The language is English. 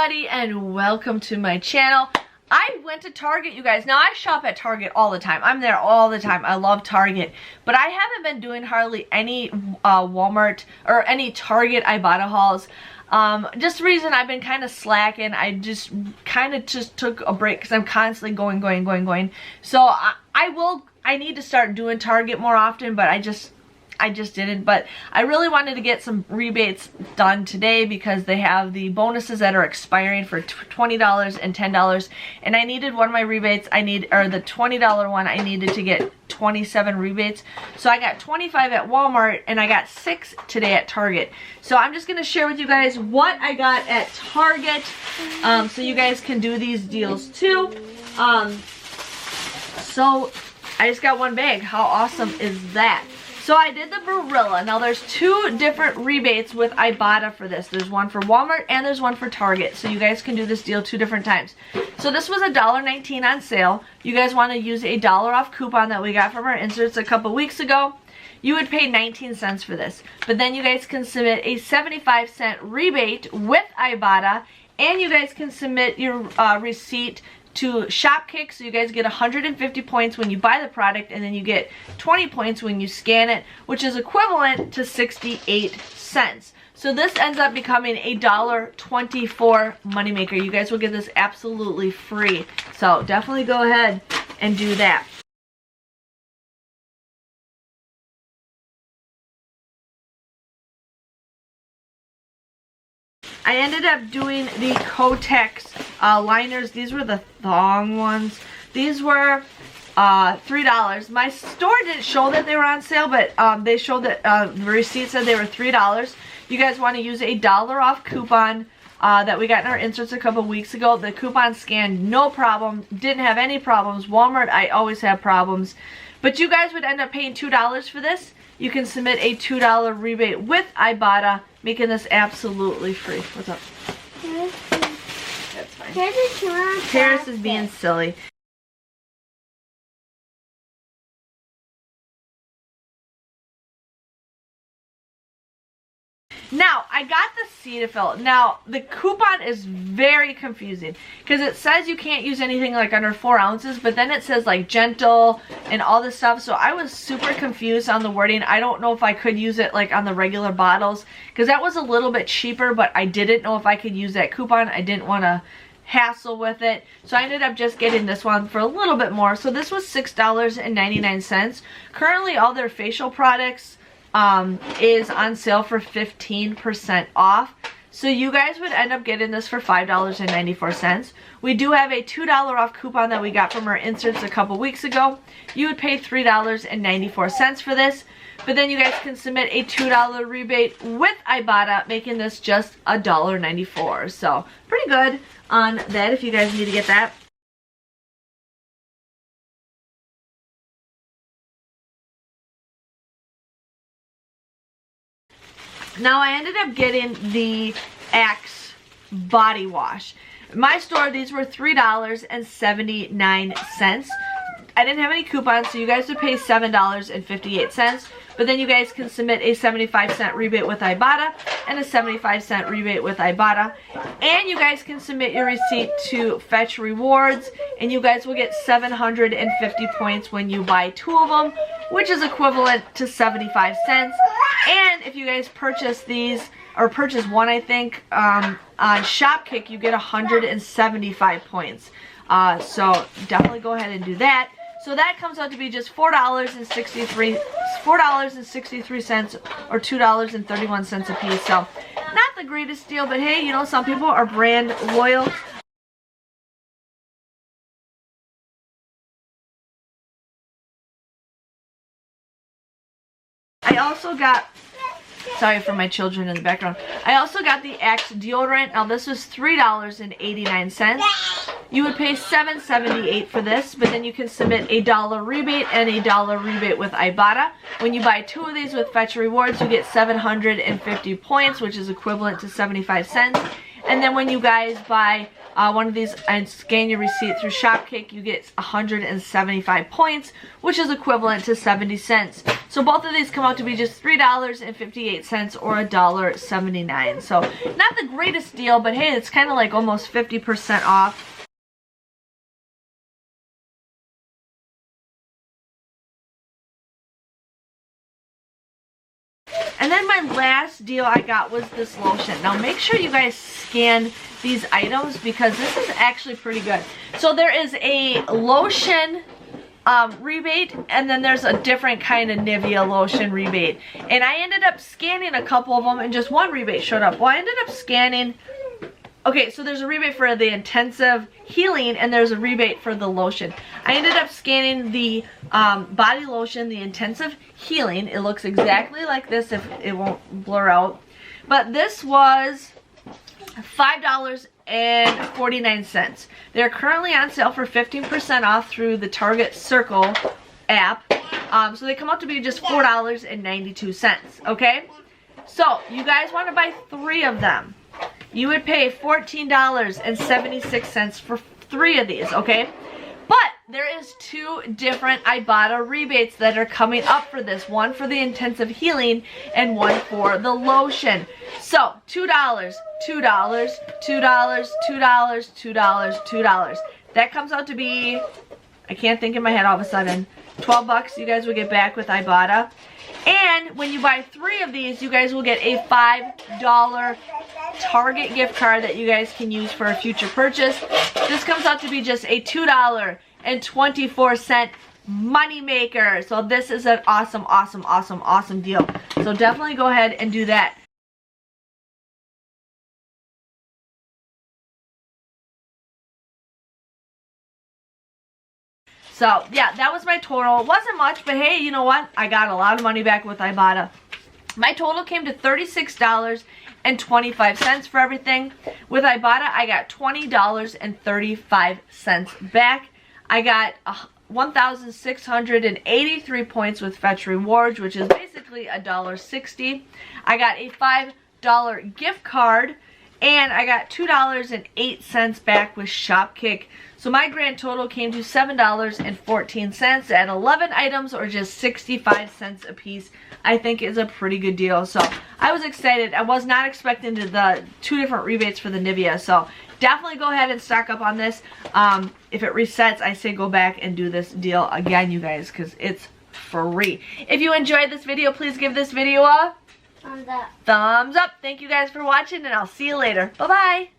everybody and welcome to my channel. I went to Target, you guys. Now I shop at Target all the time. I'm there all the time. I love Target. But I haven't been doing hardly any Walmart or any Target Ibotta hauls. Just the reason I've been kind of slacking. I just kind of just took a break because I'm constantly going. So I need to start doing Target more often, but I just didn't. But I really wanted to get some rebates done today because they have the bonuses that are expiring for $20 and $10, and I needed one of my rebates. The $20 one, I needed to get 27 rebates. So I got 25 at Walmart and I got 6 today at Target. So I'm just going to share with you guys what I got at Target, so you guys can do these deals too. So I just got one bag. How awesome is that? So I did the Barilla. Now there's 2 different rebates with Ibotta for this. There's one for Walmart and there's one for Target. So you guys can do this deal 2 different times. So this was $1.19 on sale. You guys want to use a $1 off coupon that we got from our inserts a couple weeks ago. You would pay 19 cents for this. But then you guys can submit a 75-cent rebate with Ibotta, and you guys can submit your receipt to Shopkick, so you guys get 150 points when you buy the product, and then you get 20 points when you scan it, which is equivalent to 68 cents. So this ends up becoming a $1.24 moneymaker. You guys will get this absolutely free. So definitely go ahead and do that. I ended up doing the Kotex liners. These were the thong ones. These were $3. My store didn't show that they were on sale, but they showed that the receipt said they were $3. You guys want to use a $1 off coupon that we got in our inserts a couple weeks ago. The coupon scanned no problem. Didn't have any problems. Walmart, I always have problems. But you guys would end up paying $2 for this. You can submit a $2 rebate with Ibotta, making this absolutely free. What's up? That's fine. Paris is being silly. Now, I got the Cetaphil. Now, the coupon is very confusing because it says you can't use anything like under 4 ounces, but then it says like gentle and all this stuff. So I was super confused on the wording. I don't know if I could use it like on the regular bottles because that was a little bit cheaper, but I didn't know if I could use that coupon. I didn't want to hassle with it. So I ended up just getting this one for a little bit more. So this was $6.99. Currently, all their facial products is on sale for 15% off. So you guys would end up getting this for $5.94. We do have a $2 off coupon that we got from our inserts a couple weeks ago. You would pay $3.94 for this. But then you guys can submit a $2 rebate with Ibotta, making this just $1.94. So pretty good on that if you guys need to get that. Now I ended up getting the Axe body wash. In my store, these were $3.79. I didn't have any coupons, so you guys would pay $7.58. But then you guys can submit a 75-cent rebate with Ibotta and a 75-cent rebate with Ibotta. And you guys can submit your receipt to Fetch Rewards, and you guys will get 750 points when you buy 2 of them, which is equivalent to 75 cents. And if you guys purchase these, or purchase one, I think, on Shopkick, you get 175 points. So definitely go ahead and do that. So that comes out to be just $4.63 or $2.31 a piece. So not the greatest deal, but hey, you know, some people are brand loyal. I also got, sorry for my children in the background, I also got the Axe deodorant. Now this was $3.89. You would pay $7.78 for this, but then you can submit a $1 rebate and a $1 rebate with Ibotta. When you buy 2 of these with Fetch Rewards, you get 750 points, which is equivalent to 75 cents. And then when you guys buy one of these and scan your receipt through Shopkick, you get 175 points, which is equivalent to 70 cents. So both of these come out to be just $3.58 or $1.79. So not the greatest deal, but hey, it's kind of like almost 50% off. And then my last deal I got was this lotion. Now make sure you guys scan these items because this is actually pretty good. So there is a lotion rebate, and then there's a different kind of Nivea lotion rebate. And I ended up scanning a couple of them and just one rebate showed up. Well, I ended up scanning, okay, so there's a rebate for the intensive healing and there's a rebate for the lotion. I ended up scanning the body lotion, the intensive healing. It looks exactly like this if it won't blur out. But this was $5.49. They're currently on sale for 15% off through the Target Circle app. So they come out to be just $4.92, okay? So you guys want to buy 3 of them. You would pay $14.76 for 3 of these, okay? But there is 2 different Ibotta rebates that are coming up for this. One for the intensive healing and one for the lotion. So $2, $2, $2, $2, $2, $2. That comes out to be, I can't think in my head all of a sudden, 12 bucks you guys will get back with Ibotta. And when you buy 3 of these, you guys will get a $5 Target gift card that you guys can use for a future purchase. This comes out to be just a $2.24 money maker. So this is an awesome, awesome, awesome, awesome deal. So definitely go ahead and do that. So yeah, that was my total. It wasn't much, but hey, you know what? I got a lot of money back with Ibotta. My total came to $36.25 for everything. With Ibotta, I got $20.35 back. I got 1,683 points with Fetch Rewards, which is basically $1.60. I got a $5 gift card, and I got $2.08 back with Shopkick. So my grand total came to $7.14 at 11 items, or just 65 cents a piece. I think is a pretty good deal. So I was excited. I was not expecting the 2 different rebates for the Nivea. So definitely go ahead and stock up on this. If it resets, I say go back and do this deal again, you guys, because it's free. If you enjoyed this video, please give this video a thumbs up. Thank you guys for watching, and I'll see you later. Bye-bye.